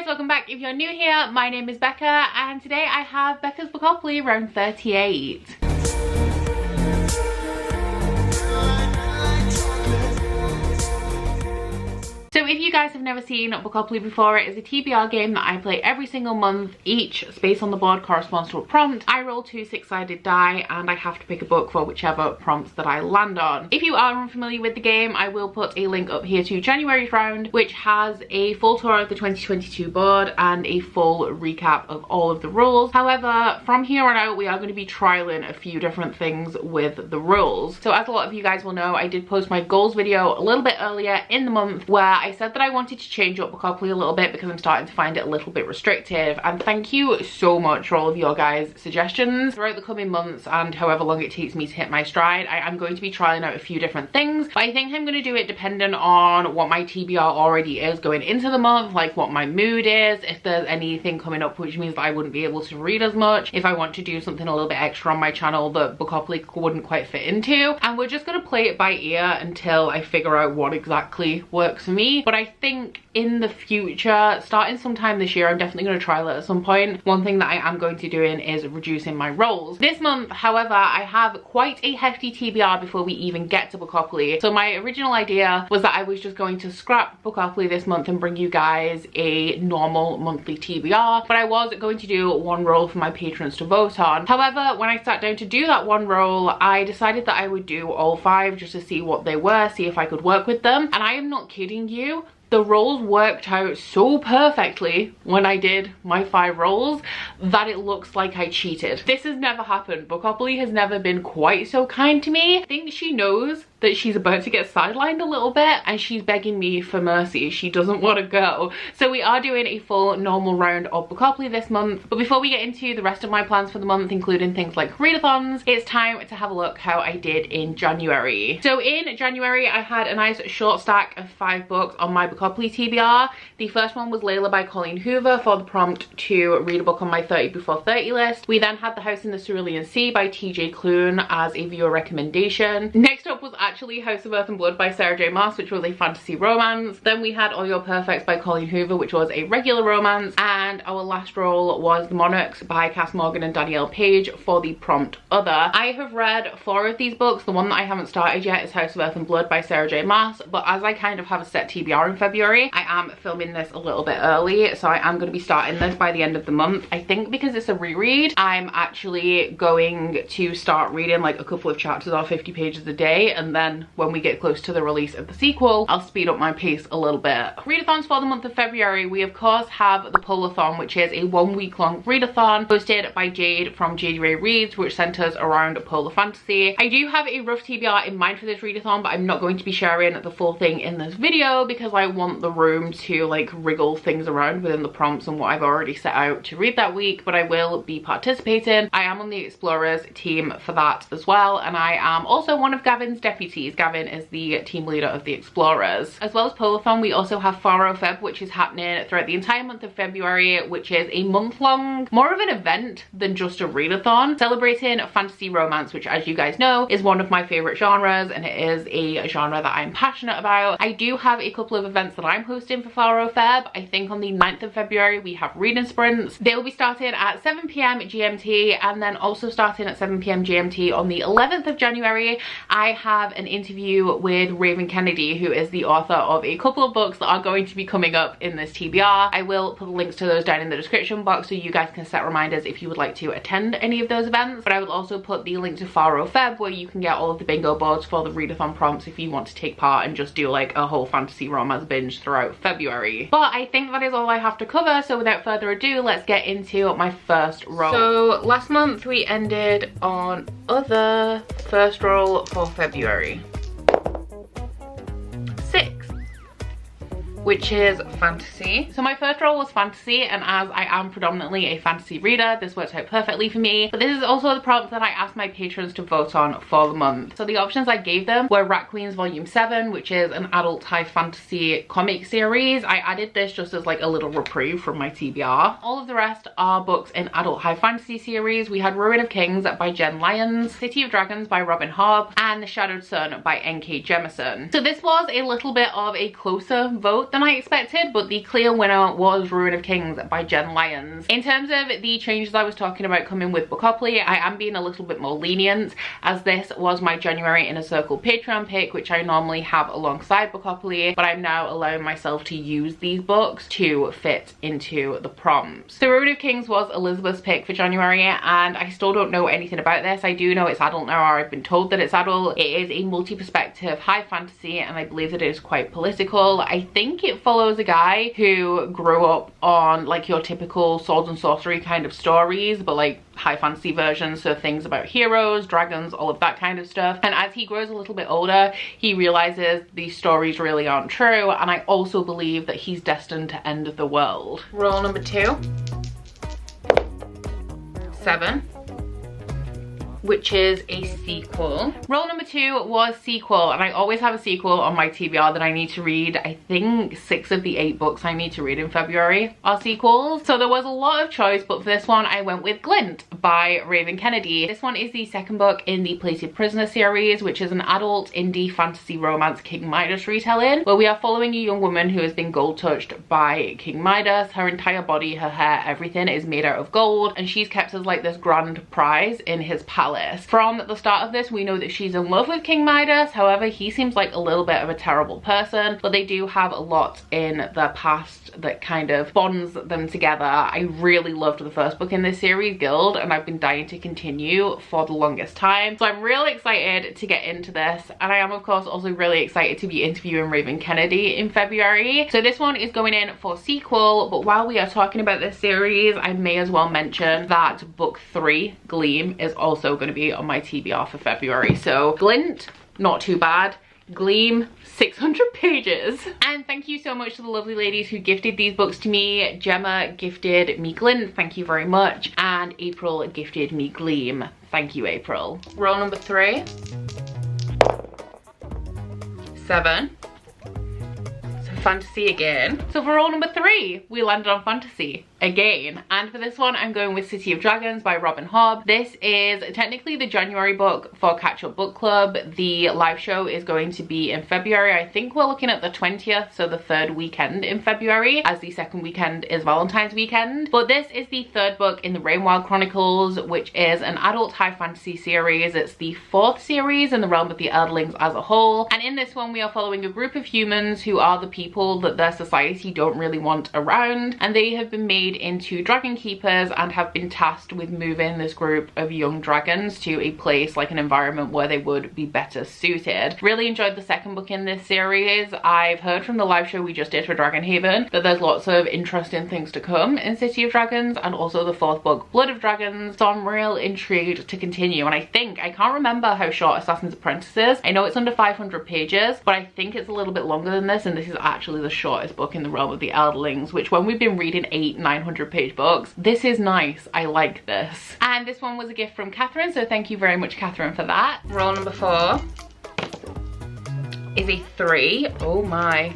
guys, welcome back. If you're new here, my name is Becca and today I have Becca's Bookopoly round 38. So if you guys have never seen Bookopoly before, it is a TBR game that I play every single month. Each space on the board corresponds to a prompt. I roll 2 6-sided die and I have to pick a book for whichever prompts that I land on. If you are unfamiliar with the game, I will put a link up here to January's round, which has a full tour of the 2022 board and a full recap of all of the rules. However, from here on out, we are going to be trialing a few different things with the rules. So as a lot of you guys will know, I did post my goals video a little bit earlier in the month where I said that I wanted to change up Bookopoly a little bit because I'm starting to find it a little bit restrictive, and thank you so much for all of your guys' suggestions. Throughout the coming months and however long it takes me to hit my stride, I am going to be trying out a few different things, but I think I'm going to do it depending on what my TBR already is going into the month, like what my mood is, if there's anything coming up which means that I wouldn't be able to read as much, if I want to do something a little bit extra on my channel that Bookopoly wouldn't quite fit into, and we're just going to play it by ear until I figure out what exactly works for me. But I think in the future, starting sometime this year, I'm definitely going to trial it at some point. One thing that I am going to be doing is reducing my rolls. This month, however, I have quite a hefty TBR before we even get to Bookopoly. So my original idea was that I was just going to scrap Bookopoly this month and bring you guys a normal monthly TBR, but I was going to do one roll for my patrons to vote on. However, when I sat down to do that one roll, I decided that I would do all 5 just to see what they were, see if I could work with them. And I am not kidding you, the rolls worked out so perfectly when I did my 5 rolls that it looks like I cheated. This has never happened. Bookopoly has never been quite so kind to me. I think she knows that she's about to get sidelined a little bit and she's begging me for mercy. She doesn't want to go. So we are doing a full normal round of Bookopoly this month. But before we get into the rest of my plans for the month, including things like readathons, it's time to have a look how I did in January. So in January, I had a nice short stack of 5 books on my Bookopoly TBR. The first one was Layla by Colleen Hoover for the prompt to read a book on my 30 before 30 list. We then had The House in the Cerulean Sea by TJ Klune as a viewer recommendation. Next up was actually House of Earth and Blood by Sarah J Maas, which was a fantasy romance. Then we had All Your Perfects by Colleen Hoover, which was a regular romance, and our last roll was The Monarchs by Cass Morgan and Danielle Page for the prompt Other. I have read 4 of these books. The one that I haven't started yet is House of Earth and Blood by Sarah J Maas, but as I kind of have a set TBR in February, I am filming this a little bit early, so I am going to be starting this by the end of the month. I think because it's a reread, I'm actually going to start reading like a couple of chapters or 50 pages a day, and then when we get close to the release of the sequel, I'll speed up my pace a little bit. Readathons for the month of February, we of course have the Polathon, which is a 1-week-long readathon hosted by Jade from Jade Ray Reads, which centers around polar fantasy. I do have a rough TBR in mind for this readathon, but I'm not going to be sharing the full thing in this video because I want the room to like wriggle things around within the prompts and what I've already set out to read that week. But I will be participating. I am on the Explorers team for that as well, and I am also one of Gavin's deputies. Gavin is the team leader of the Explorers. As well as Polathon, we also have Faro Feb, which is happening throughout the entire month of February, which is a month-long, more of an event than just a readathon, celebrating fantasy romance, which, as you guys know, is one of my favorite genres, and it is a genre that I'm passionate about. I do have a couple of events that I'm hosting for Faro Feb. I think on the 9th of February we have reading sprints. They will be starting at 7 p.m. GMT, and then also starting at 7 p.m. GMT on the 11th of January, I have an interview with Raven Kennedy, who is the author of a couple of books that are going to be coming up in this TBR. I will put the links to those down in the description box so you guys can set reminders if you would like to attend any of those events. But I will also put the link to Faro Feb, where you can get all of the bingo boards for the readathon prompts if you want to take part and just do like a whole fantasy romance binge throughout February. But I think that is all I have to cover, so without further ado, let's get into my first roll. So last month we ended on Other, first roll for February. 6, which is fantasy. So my first roll was fantasy, and as I am predominantly a fantasy reader, this works out perfectly for me. But this is also the prompt that I asked my patrons to vote on for the month. So the options I gave them were Rat Queens Volume 7, which is an adult high fantasy comic series. I added this just as like a little reprieve from my TBR. All of the rest are books in adult high fantasy series. We had Ruin of Kings by Jen Lyons, City of Dragons by Robin Hobb, and The Shadowed Sun by N.K. Jemisin. So this was a little bit of a closer vote than I expected, but the clear winner was Ruin of Kings by Jen Lyons. In terms of the changes I was talking about coming with Bookopoly, I am being a little bit more lenient, as this was my January Inner Circle Patreon pick, which I normally have alongside Bookopoly, but I'm now allowing myself to use these books to fit into the prompts. So Ruin of Kings was Elizabeth's pick for January, and I still don't know anything about this. I do know it's adult now, or I've been told that it's adult. It is a multi-perspective high fantasy, and I believe that it is quite political. I think it follows a guy who grew up on like your typical swords and sorcery kind of stories, but like high fantasy versions, so things about heroes, dragons, all of that kind of stuff. And as he grows a little bit older, he realizes these stories really aren't true, and I also believe that he's destined to end the world. Roll number 2. 7. Which is a sequel. Roll number 2 was sequel, and I always have a sequel on my TBR that I need to read. I think 6 of the 8 books I need to read in February are sequels. So there was a lot of choice, but for this one I went with Glint by Raven Kennedy. This one is the second book in the Plated Prisoner series, which is an adult indie fantasy romance King Midas retelling, where we are following a young woman who has been gold touched by King Midas. Her entire body, her hair, everything is made out of gold, and she's kept as like this grand prize in his palace. From the start of this, we know that she's in love with King Midas. However, he seems like a little bit of a terrible person, but they do have a lot in their past that kind of bonds them together. I really loved the first book in this series, Guild, and I've been dying to continue for the longest time. So I'm really excited to get into this, and I am of course also really excited to be interviewing Raven Kennedy in February. So this one is going in for sequel, but while we are talking about this series, I may as well mention that book 3, Gleam, is also going to be on my TBR for February. So Glint, not too bad. Gleam, 600 pages. And thank you so much to the lovely ladies who gifted these books to me. Gemma gifted me Glint, thank you very much, and April gifted me Gleam. Thank you, April. Roll number 3. 7. So fantasy again. So for roll number 3, we landed on fantasy again, and for this one I'm going with City of Dragons by Robin Hobb. This is technically the January book for Catch Up Book Club. The live show is going to be in February. I think we're looking at the 20th, so the 3rd weekend in February, as the 2nd weekend is Valentine's weekend. But this is the 3rd book in the Rainwild Chronicles, which is an adult high fantasy series. It's the 4th series in the realm of the Earthlings as a whole, and in this one we are following a group of humans who are the people that their society don't really want around, and they have been made into dragon keepers and have been tasked with moving this group of young dragons to a place, like an environment where they would be better suited. Really enjoyed the 2nd book in this series. I've heard from the live show we just did for Dragonhaven that there's lots of interesting things to come in City of Dragons, and also the 4th book, Blood of Dragons. So I'm real intrigued to continue, and I can't remember how short Assassin's Apprentice is. I know it's under 500 pages, but I think it's a little bit longer than this, and this is actually the shortest book in the realm of the Eldlings, which when we've been reading 900 page books, this is nice. I like this. And this one was a gift from Catherine, so thank you very much, Catherine, for that. Roll number 4 is a 3. Oh my.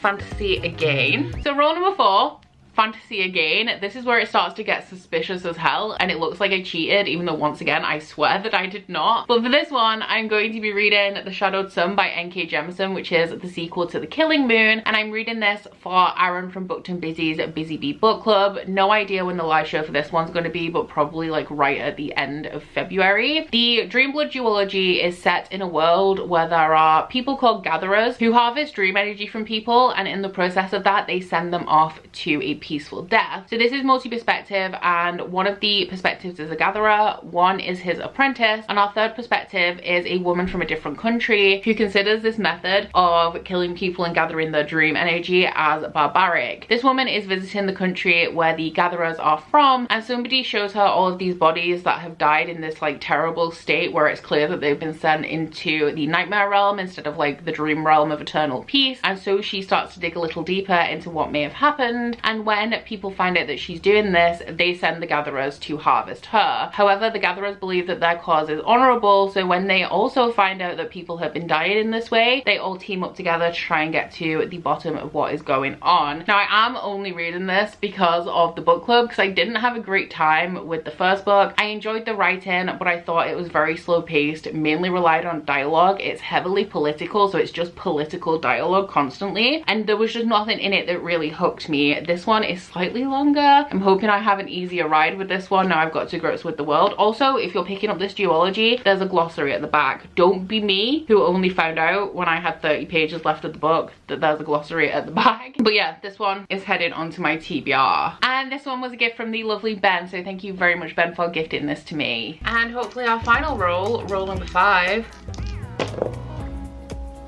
Fantasy again. So roll number 4, fantasy again. This is where it starts to get suspicious as hell, and it looks like I cheated, even though once again I swear that I did not. But for this one I'm going to be reading The Shadowed Sun by N.K. Jemisin, which is the sequel to The Killing Moon, and I'm reading this for Aaron from Booked and Busy's Busy Bee Book Club. No idea when the live show for this one's going to be, but probably like right at the end of February. The Dreamblood duology is set in a world where there are people called gatherers who harvest dream energy from people, and in the process of that they send them off to a peaceful death. So this is multi-perspective, and one of the perspectives is a gatherer, one is his apprentice, and our 3rd perspective is a woman from a different country who considers this method of killing people and gathering their dream energy as barbaric. This woman is visiting the country where the gatherers are from, and somebody shows her all of these bodies that have died in this like terrible state where it's clear that they've been sent into the nightmare realm instead of like the dream realm of eternal peace. And so she starts to dig a little deeper into what may have happened, and when when people find out that she's doing this, they send the gatherers to harvest her. However, the gatherers believe that their cause is honorable, so when they also find out that people have been dying in this way, they all team up together to try and get to the bottom of what is going on. Now, I am only reading this because of the book club, because I didn't have a great time with the first book. I enjoyed the writing, but I thought it was very slow paced, mainly relied on dialogue. It's heavily political, so it's just political dialogue constantly, and there was just nothing in it that really hooked me. This one is slightly longer. I'm hoping I have an easier ride with this one now I've got to grips with the world. Also, if you're picking up this duology, there's a glossary at the back. Don't be me, who only found out when I had 30 pages left of the book that there's a glossary at the back. But yeah, this one is headed onto my TBR. And this one was a gift from the lovely Ben, so thank you very much, Ben, for gifting this to me. And hopefully our final roll number 5,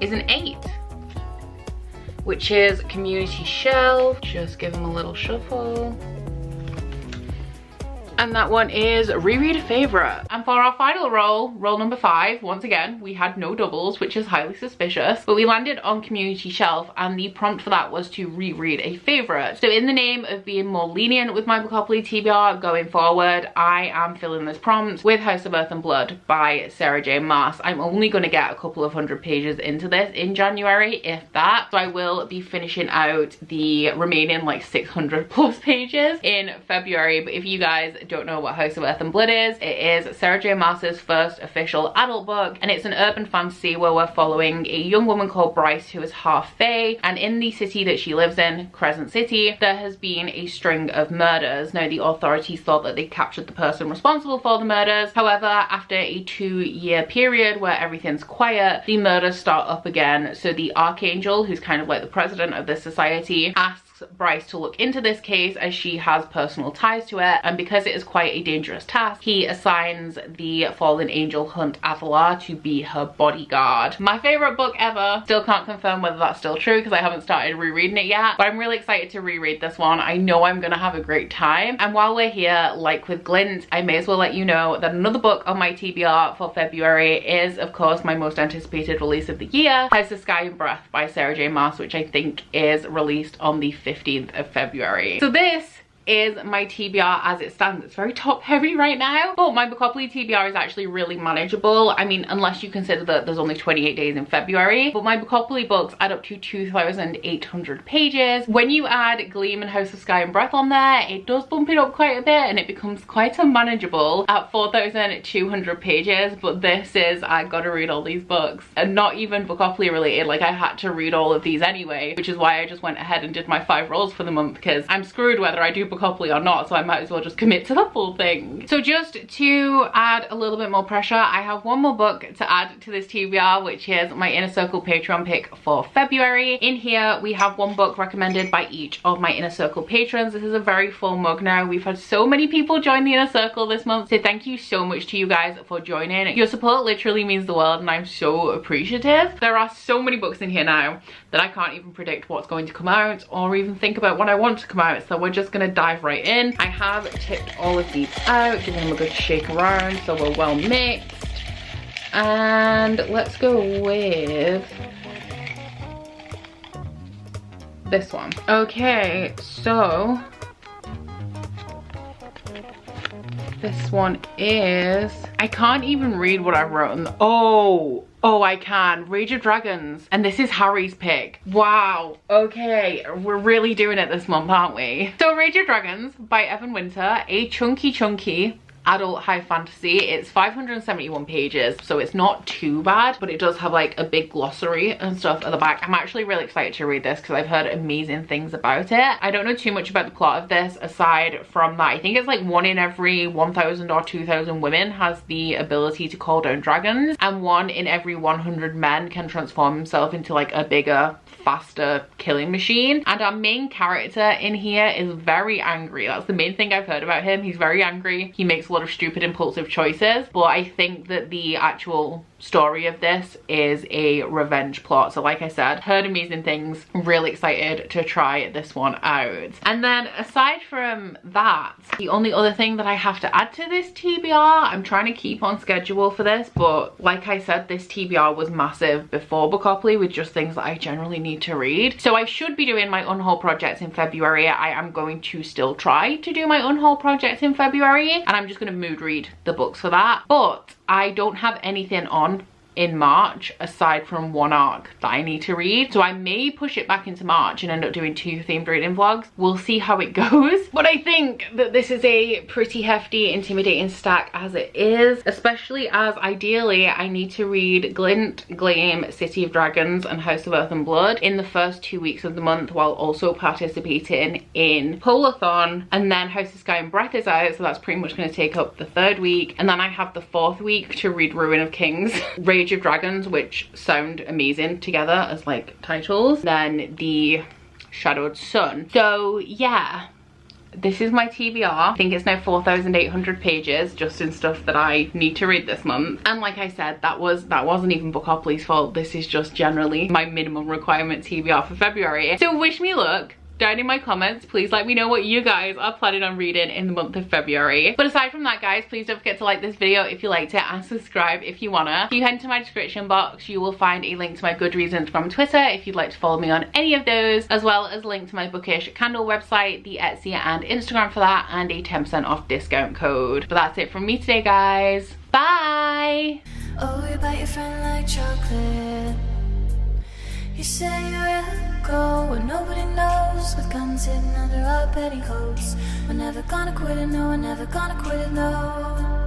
is an 8, which is Community Shelf. Just give them a little shuffle. And that one is Reread Favorite. And for our final roll number 5, once again, we had no doubles, which is highly suspicious, but we landed on Community Shelf, and the prompt for that was to reread a favorite. So in the name of being more lenient with my Bookopoly TBR going forward, I am filling this prompt with House of Earth and Blood by Sarah J. Maas. I'm only going to get a couple of 100 pages into this in January, if that. So I will be finishing out the remaining like 600 plus pages in February. But if you guys don't know what House of Earth and Blood is, it is Sarah J. Maas's first official adult book, and it's an urban fantasy where we're following a young woman called Bryce who is half fae, and in the city that she lives in, Crescent City, there has been a string of murders. Now, the authorities thought that they captured the person responsible for the murders. However, after a 2-year period where everything's quiet, the murders start up again. So the Archangel, who's kind of like the president of this society, asks Bryce to look into this case as she has personal ties to it, and because it is quite a dangerous task, he assigns the fallen angel Hunt Athalar to be her bodyguard. My favorite book ever. Still can't confirm whether that's still true because I haven't started rereading it yet, but I'm really excited to reread this one. I know I'm gonna have a great time. And while we're here, like with Glint, I may as well let you know that another book on my TBR for February is, of course, my most anticipated release of the year, House of Sky and Breath by Sarah J. Maas, which I think is released on the 15th of February. So this is my TBR as it stands. It's very top heavy right now, but my Bookopoly TBR is actually really manageable. I mean, unless you consider that there's only 28 days in February, but my Bookopoly books add up to 2,800 pages. When you add Gleam and House of Sky and Breath on there, it does bump it up quite a bit and it becomes quite unmanageable at 4,200 pages. But this is, I gotta read all these books, and not even Bookopoly related. Like, I had to read all of these anyway, which is why I just went ahead and did my 5 rolls for the month, because I'm screwed whether I do Bookopoly or not, so I might as well just commit to the full thing. So just to add a little bit more pressure, I have one more book to add to this TBR, which is my Inner Circle Patreon pick for February. In here we have one book recommended by each of my Inner Circle patrons. This is a very full mug now. We've had so many people join the Inner Circle this month, so thank you so much to you guys for joining. Your support literally means the world and I'm so appreciative. There are so many books in here now that I can't even predict what's going to come out or even think about when I want to come out, so we're just gonna dive right in. I have tipped all of these out, giving them a good shake around so we're well mixed. And let's go with this one. Okay, so this one is, I can't even read what I wrote in the, oh, I can. Rage of Dragons. And this is Harry's pick. Wow. Okay, we're really doing it this month, aren't we? So Rage of Dragons by Evan Winter, a chunky adult high fantasy. It's 571 pages, so it's not too bad, but it does have like a big glossary and stuff at the back. I'm actually really excited to read this because I've heard amazing things about it. I don't know too much about the plot of this aside from that I think it's like 1 in every 1,000 or 2,000 women has the ability to call down dragons, and 1 in every 100 men can transform himself into like a bigger, faster killing machine. And our main character in here is very angry. That's the main thing I've heard about him. He's very angry. He makes a lot of stupid impulsive choices, but I think that the actual story of this is a revenge plot. So like I said, heard amazing things, really excited to try this one out. And then aside from that, the only other thing that I have to add to this TBR, I'm trying to keep on schedule for this, but like I said, this TBR was massive before Bookopoly with just things that I generally need to read. So I should be doing my unhaul projects in February. I am going to still try to do my unhaul projects in February, and I'm just going to mood read the books for that. But I don't have anything on in March aside from one arc that I need to read, so I may push it back into March and end up doing 2 themed reading vlogs. We'll see how it goes, but I think that this is a pretty hefty, intimidating stack as it is, especially as ideally I need to read Glint, Gleam, City of Dragons and House of Earth and Blood in the first 2 weeks of the month, while also participating in Polathon, and then House of Sky and Breath is out, so that's pretty much going to take up the 3rd week, and then I have the 4th week to read Ruin of Kings, Rage of Dragons, which sound amazing together as like titles, then the Shadowed Sun. So yeah, this is my TBR. I think it's now 4,800 pages just in stuff that I need to read this month. And like I said, that wasn't even Bookopoly's fault. This is just generally my minimum requirement TBR for February. So wish me luck. Down in my comments, please let me know what you guys are planning on reading in the month of February. But aside from that, guys, please don't forget to like this video if you liked it, and subscribe if you wanna. If you head into my description box, you will find a link to my Goodreads, Instagram, Twitter if you'd like to follow me on any of those, as well as a link to my Bookish Candle website, the Etsy and Instagram for that, and a 10% off discount code. But that's it from me today, guys. Bye! Oh, you bite your friend like chocolate. You say you'll go where nobody knows, with guns hidden under our petticoats. We're never gonna quit it, no, we're never gonna quit it, no.